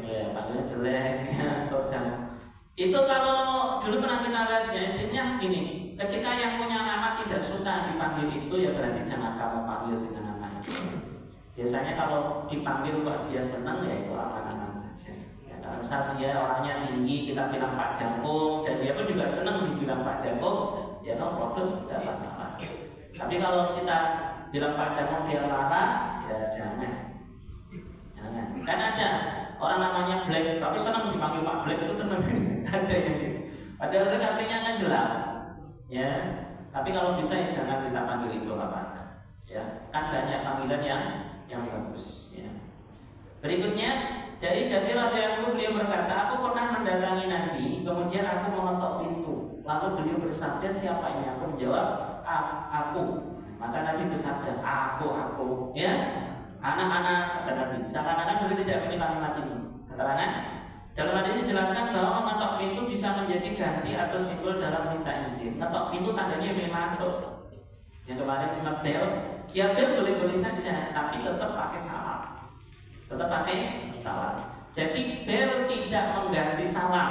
Ya, panggilnya jelek, ya, atau jangan. Itu kalau dulu pernah kita bahas ya, istrinya gini, ketika yang punya nama tidak suka dipanggil itu, ya berarti jangan kamu panggil dengan nama itu. Biasanya kalau dipanggil kok dia senang, ya itu aman-aman saja. Ya, kalau misal dia orangnya tinggi, kita bilang Pak Jangkung, dan dia pun juga senang dibilang Pak Jangkung, ya no problem, tidak masalah. Tapi kalau kita bilang Pak Jangkung dia larang, ya jangan. Kan ada orang namanya Black, tapi senang dipanggil Pak Black itu senang. Ada yang gitu. Padahal itu artinya kan gelap, ya. Tapi kalau bisa ya jangan kita panggil itu apa-apa, ya. kan banyak panggilan yang bagus ya. Berikutnya dari Jabir radhiyallahu anhu, beliau berkata, aku pernah mendatangi Nabi, kemudian aku mengetok pintu, lalu beliau bersabda, siapa ini? Aku menjawab, aku. Maka Nabi bersabda, aku ya, anak-anak, kata Nabi. Seakan-akan beliau tidak memilih kalimat ini. Keterangan dalam hadis ini dijelaskan bahwa mengetok pintu bisa menjadi ganti atau simbol dalam minta izin. Ngetok pintu tandanya ingin masuk. Yang kemarin ngebel, ya bel boleh-boleh saja, tapi tetap pakai salam. Jadi bel tidak mengganti salam,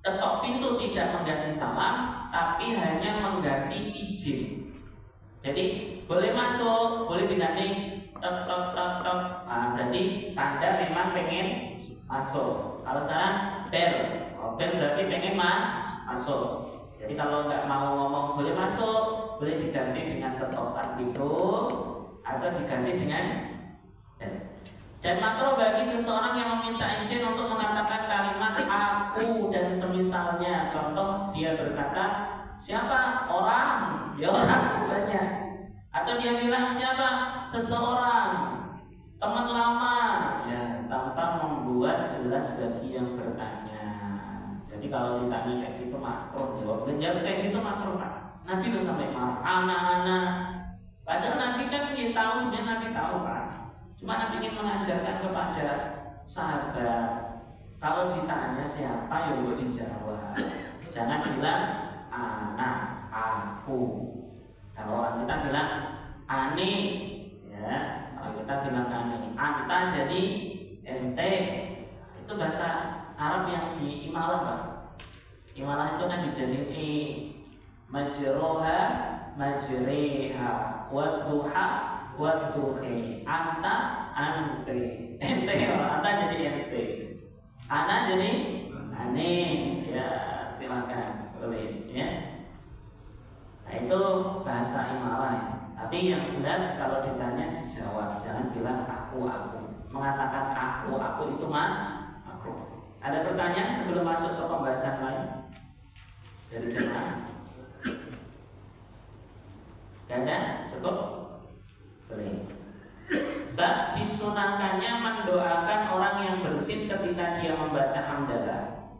ketok pintu tidak mengganti salam, tapi hanya mengganti izin. Jadi boleh masuk, boleh diganti tok tok tok tok. Nah, berarti tanda memang pengen masuk. Kalau sekarang bel berarti pengen masuk. Jadi kalau nggak mau ngomong boleh masuk, boleh diganti dengan ketokan gitu, atau diganti dengan bel. Dan makruh bagi seseorang yang meminta izin untuk mengatakan kalimat aku dan semisalnya. Contoh dia berkata, siapa? Orang, ya orang banyak. Atau dia bilang siapa? Seseorang, teman lama, ya, tanpa membuat jelas bagi yang bertanya. Jadi kalau ditanya kayak gitu makruh, jawab kayak gitu makruh, Pak. Nabi udah sampai marah, anak-anak. Padahal Nabi kan ingin tahu, sebenarnya Nabi tahu, Pak. Cuma Nabi ingin mengajarkan kepada sahabat, kalau ditanya siapa ya gue dijawab. Jangan bilang anak, aku. Kalau orang kita bilang ani, ya. Kalau kita bilang ani, anta jadi ente. Itu bahasa Arab yang di imalah, Pak. Imalah itu kan dijadiin majroha, majriha, wadduha, wadduhi, anta, ante, ente, anta jadi ente, ana jadi ane, ya silakan boleh, ya. Nah itu bahasa imalah itu. Tapi yang jelas kalau ditanya dijawab, jangan bilang aku. Mengatakan aku itu aku. Ada pertanyaan sebelum masuk ke pembahasan lain dari jemaah? Gak ada? Cukup? Boleh. Bab disunahkannya mendoakan orang yang bersin ketika dia membaca hamdalah,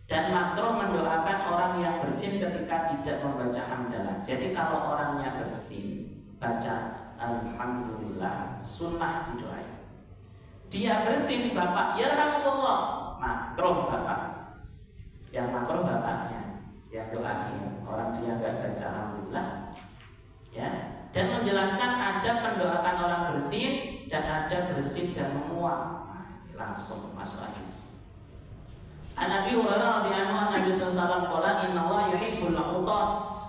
dan makruh mendoakan orang yang bersin ketika tidak membaca hamdalah. Jadi kalau orangnya bersin baca alhamdulillah, sunnah didoain. Dia bersin bapak, ya rahmatullah, makruh bapak. Yang makruh bapaknya, yang doain. Orang dia nggak baca alhamdulillah, ya. Dan menjelaskan ada mendoakan orang bersin dan ada bersin dan menguap. Langsung masuk hadis. An Abi Hurairah radhiyallahu anhu, Nabi sallallahu alaihi wasallam qala innallaha yuhibbul muqtas.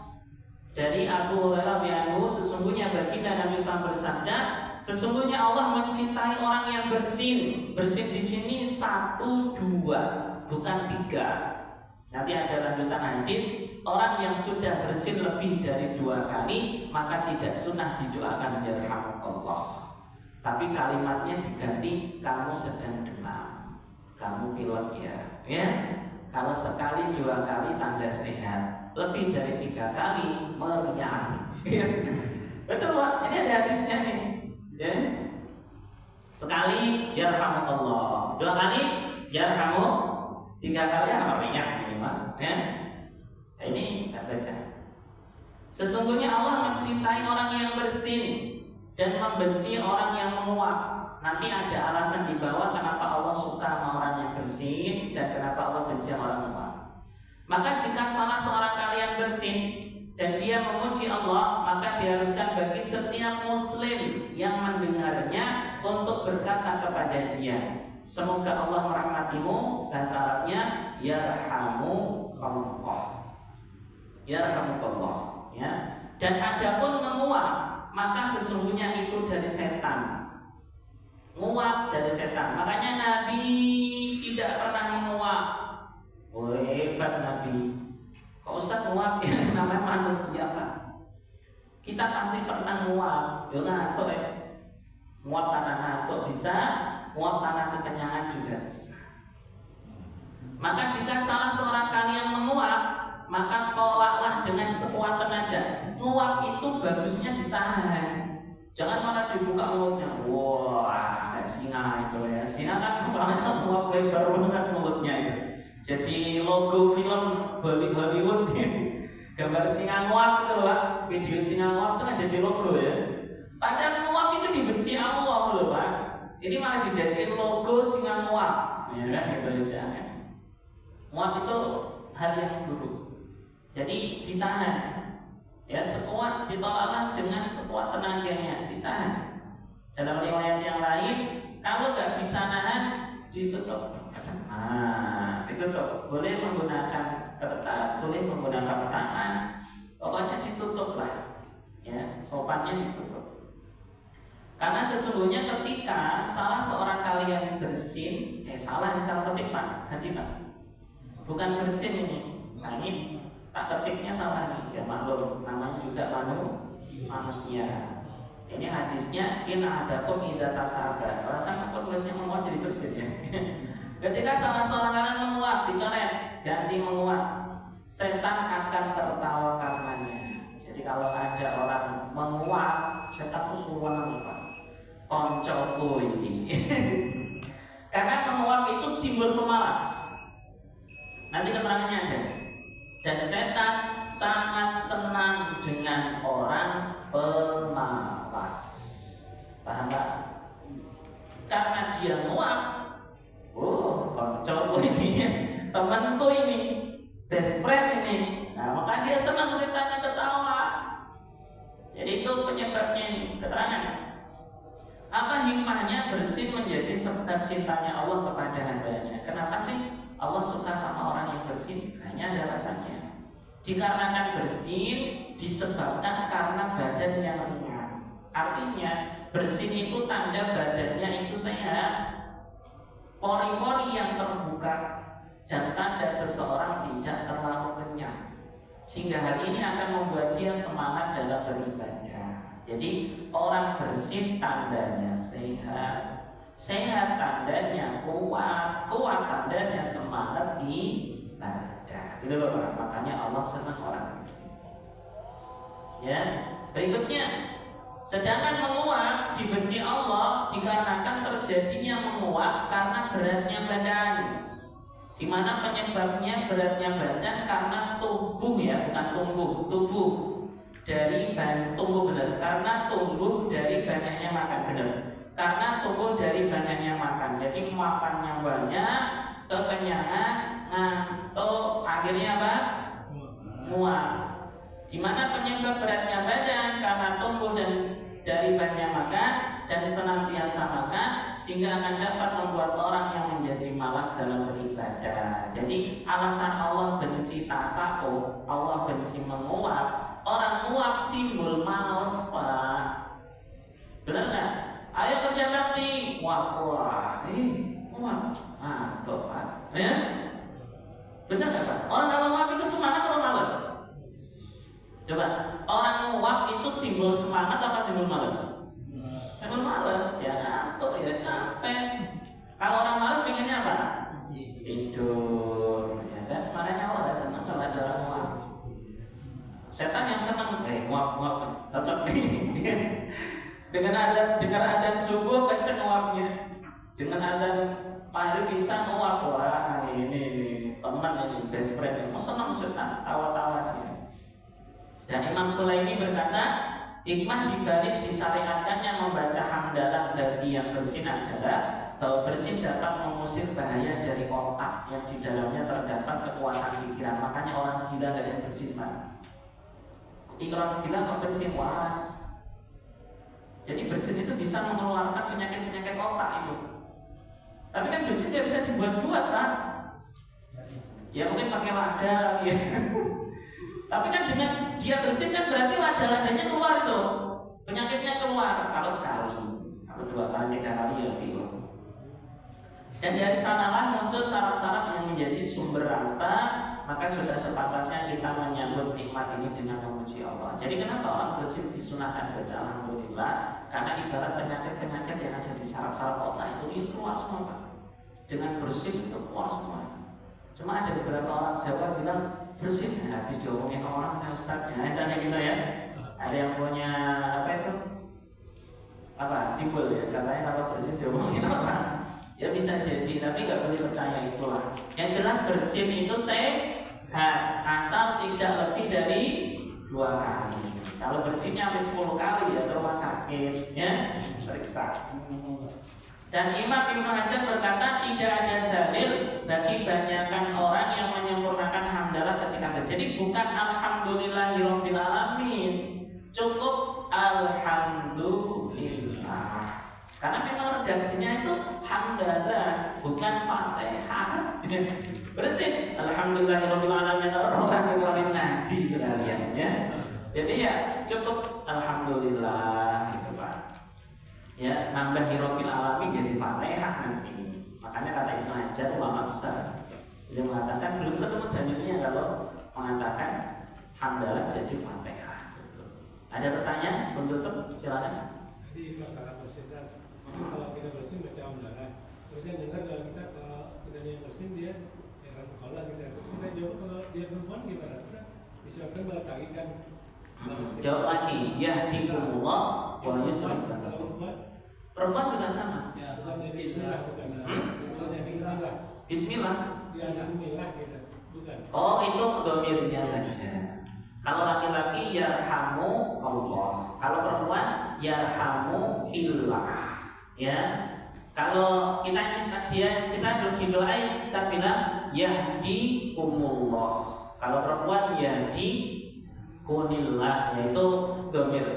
Dari Abu Hurairah radhiyallahu anhu, sesungguhnya baginda Nabi SAW bersabda, sesungguhnya Allah mencintai orang yang bersin. Bersin di sini 1, 2, bukan 3. Nanti ada lanjutan hadis, orang yang sudah bersin lebih dari 2 kali maka tidak sunnah didoakan yarhamukallah. Tapi kalimatnya diganti, kamu sedang demam, kamu pilek ya. Kalau sekali 2 kali tanda sehat, lebih dari 3 kali meriang. Betul Pak, ini ada hadisnya nih. Ya. Sekali yarhamukallah, 2 kali yarhamu, 3 kali meriang. Ya. Nah, ini kita baca. Sesungguhnya Allah mencintai orang yang bersin dan membenci orang yang menguap. Nanti ada alasan di bawah kenapa Allah suka sama orang yang bersin dan kenapa Allah benci orang menguap. Maka jika salah seorang kalian bersin dan dia memuji Allah, maka diharuskan bagi setiap muslim yang mendengarnya untuk berkata kepada dia, semoga Allah merahmatimu. Bahasa Arabnya yarhamukallah, yarhamukallah, ya. Dan adapun menguap, maka sesungguhnya itu dari setan. Menguap dari setan. Makanya Nabi tidak pernah menguap. Oh, hebat Nabi. Kok Ustaz menguap? Ya, namanya manusia Pak. Kita pasti pernah menguap. Ya ngantuk ya. Menguap karena ngantuk bisa, menguap karena kekenyangan juga bisa. Maka jika salah seorang kalian menguap, maka tolaklah dengan sekuat tenaga. Nguap itu bagusnya ditahan. Jangan malah dibuka mulutnya. Wah, kayak singa itu ya. Singa kan kepalanya muap lebar banget mulutnya itu. Jadi logo film Hollywood gambar singa muap itu loh Pak. Video singa muap itu kan jadi logo ya. Padahal muap itu dibenci Allah loh Pak. Ini malah dijadikan logo singa muap. Ya kan gitu aja kan. Muap itu hal yang buruk. Jadi ditahan. Ya sekuat ditolaklah dengan sekuat tenaganya, ditahan. Dalam riwayat yang lain, kalau nggak bisa nahan, ditutup. Nah, ditutup. Boleh menggunakan kertas, boleh menggunakan tangan. Pokoknya ditutup lah. Ya, sopannya ditutup. Karena sesungguhnya ketika salah seorang kalian bersin, salah misal ketik Pak, ganti Pak. Bukan bersin ini. Nah ini tak ketiknya salah nih, ya maklum, namanya juga manusia. Ini hadisnya ina'adakum idza tasabba. Rasa takut tulisnya menguap jadi bersih ya. Ketika salah seorang kalian menguap, dicoret, ganti menguap, setan akan tertawa karenanya. Jadi kalau ada orang menguap, setan tuh suweneng Pak. Koncoku ini. Karena menguap itu simbol pemalas. Nanti keterangannya ada. Dan setan sangat senang dengan orang pemalas. Paham Pak? Karena dia nguap. Oh, koncoku ini, temanku ini, best friend ini. Nah, maka dia senang setannya ketawa. Jadi itu penyebabnya ini, keterangan. Apa hikmahnya bersin menjadi sebab cintanya Allah kepada hambanya? Kenapa sih Allah suka sama orang yang bersin? Hanya ada alasannya. Dikarenakan bersin disebabkan karena badan yang ringan. Artinya bersin itu tanda badannya itu sehat, pori-pori yang terbuka, dan tanda seseorang tidak terlalu kenyang. Sehingga hal ini akan membuat dia semangat dalam beribadah. Jadi orang bersin tandanya sehat, sehat tandanya kuat, kuat tandanya semangat ibadah. Itu loh Pak. Makanya Allah senang orang bersin. Ya, berikutnya, sedangkan menguap dibenci Allah dikarenakan terjadinya menguap karena beratnya badan. Di mana penyebabnya beratnya badan karena tubuh ya, bukan tubuh dari tumbuh benar, karena tumbuh dari banyaknya makan benar, karena tumbuh dari banyaknya makan. Jadi makannya banyak, kekenyangan, ngantuk, akhirnya apa? Mual. Dimana penyebab beratnya badan karena tumbuh dan dari banyak makan dan senantiasa makan, sehingga akan dapat membuat orang yang menjadi malas dalam beribadah. Jadi alasan Allah benci tasawuf, Allah benci menguap. Orang nguap simbol males Pak. Benar nggak? Ayo kerja bakti, wah, nguap, tuh Pak. Ya? Benar nggak Pak? Orang kalau nguap itu semangat atau males? Coba, orang nguap itu simbol semangat apa simbol males? Simbol males, ya ngantuk, ya capek. Kalau orang males pengennya apa? Tidur, ya kan? Makanya Allah nggak senang kalau ada orang nguap. Setan yang senang, nguap, cocok nih. Dengan dengar adzan subuh kenceng nguapnya. Dengan adzan maghrib bisa nguap, wah ini teman ini best friend ini. Mau senang setan, tawa-tawa dia. Dan Imam Khulaini berkata, hikmah dibalik disyariatkannya membaca hamdalah bagi yang bersin adalah bahwa bersin dapat mengusir bahaya dari otak yang di dalamnya terdapat kekuatan pikiran. Makanya orang gila gak ada yang bersin Pak. Orang gila kok bersin waras. Jadi bersin itu bisa mengeluarkan penyakit-penyakit otak itu. Tapi kan bersin tidak bisa dibuat-buat kan? Ya mungkin pakai wadah ya. Tapi kan dengan dia bersin kan berarti wadah-wadahnya keluar itu, penyakitnya keluar. Kalau sekali, kalau 2 kali, 3 kali ya bingung. Dan dari sanalah muncul saraf-saraf yang menjadi sumber rasa. Maka sudah sepantasnya kita menyambut nikmat ini dengan memuji Allah. Jadi kenapa orang bersin disunahkan baca alhamdulillah? Karena ibarat penyakit-penyakit yang ada di saraf-saraf otak itu keluar semua Pak. Dengan bersin itu keluar semua. Cuma ada beberapa orang Jawa bilang bersin, habis diomongin orang saya Ustaz, ya gitu ya. Ada yang punya apa itu? apa simbol ya, katanya kalau bersin diomongin orang. Ya bisa jadi, tapi nggak boleh percaya itulah. Yang jelas bersin itu sehat, asal tidak lebih dari 2 kali. Kalau bersinnya sampai 10 kali ya ke rumah sakit, ya periksa. Dan Imam Ibnu Hajar berkata tidak ada dalil bagi banyakkan orang yang menyempurnakan hamdalah ketika bersin. Jadi bukan alhamdulillahirabbil alamin, cukup alhamdulillah. Karena memang redaksinya itu hamdalah, bukan fatihah. Bersin alhamdulillahirabbil alamin arrahmanir rahim ngaji sekalian ya. Jadi ya cukup alhamdulillah gitu Pak. Ya nambah rabbil alamin jadi fatihah nanti. Makanya kata Ibnu Hajar ulama besar dia mengatakan belum ketemu dalilnya kalau mengatakan hamdalah jadi fatihah. Ada pertanyaan sebelum tutup silakan. Jadi masalah bersin kan, kalau kita bersin baca hamdalah, terus yang dengar dalam kita kalau kita yang bersin dia kalau kita terus kita jawab kalau dia perempuan gimana? Kita disiapkan balas lagi kan? Jawab lagi, yahdikumullah wa yuslim lakum. Perempuan juga sama. Ya, bukan jadi ilah, bukan jadi ilah. Bismillah. Ya, alhamdulillah gitu, bukan. Oh itu domirnya saja. Kalau laki-laki yarhamu Allah, kalau perempuan yarhamu hillah. Ya, kalau kita didoain kita bilang yahdikumullah. Kalau perempuan yahdi kunillah, yaitu domir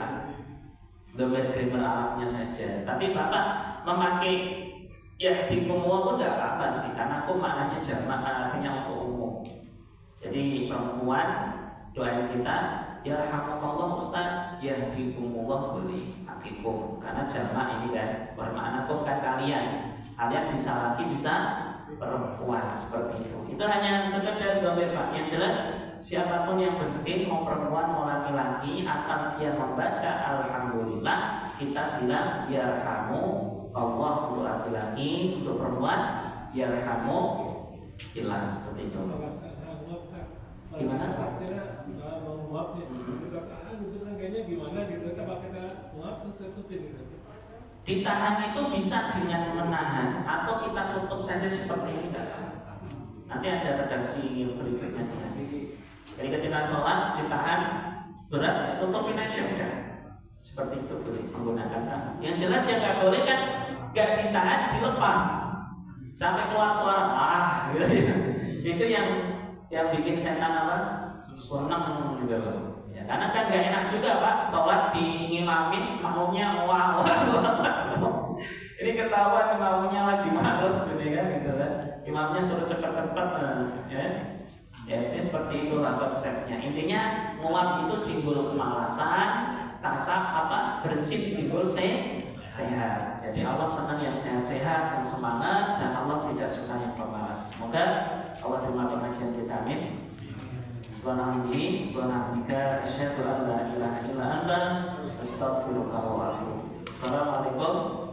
grammar Arabnya saja. Tapi Bapak memakai yahdikumullah pun nggak apa-apa sih, karena aku maknanya jamak, artinya untuk umum. Jadi perempuan doain kita yarhamukallah Ustaz, yahdikumullah beli akikum, karena jamak ini kan bermakna kum kan kalian bisa laki bisa perempuan seperti itu. Itu hanya sekedar gambar Pak. Yang jelas siapapun yang bersin mau perempuan mau laki-laki asal dia membaca alhamdulillah kita bilang yarhamu Allah untuk laki-laki, untuk perempuan yarhamu ilah seperti itu. Gimana? Mau muapnya, perkataan itu kan kayaknya gimana gitu, sama kita muap terus tutupin gitu. Ditahan itu bisa dengan menahan atau kita tutup saja seperti ini kan. Nanti ada redaksi berikutnya di hadis. Jadi ketika sholat ditahan berat, tutupin aja udah. Seperti itu boleh menggunakan tangan. Yang jelas yang nggak boleh kan nggak ditahan dilepas sampai keluar suara gitu ya. Itu yang bikin setan apa? Senang juga ya, karena kan gak enak juga Pak sholat diimamin makmumnya wah ini ketahuan imamnya lagi males gitu kan imamnya suruh cepet-cepet ya ini seperti itulah konsepnya. Intinya muam itu simbol kemalasan, tasab bersin simbol sehat. Jadi Allah senang yang sehat-sehat, yang semangat, dan Allah tidak suka yang pemalas. Semoga Allah terima pengajian kita, amin. Subhanallah, asyhadu an la ilaha illa anta, astaghfiruka wa atubu ilaik. Assalamualaikum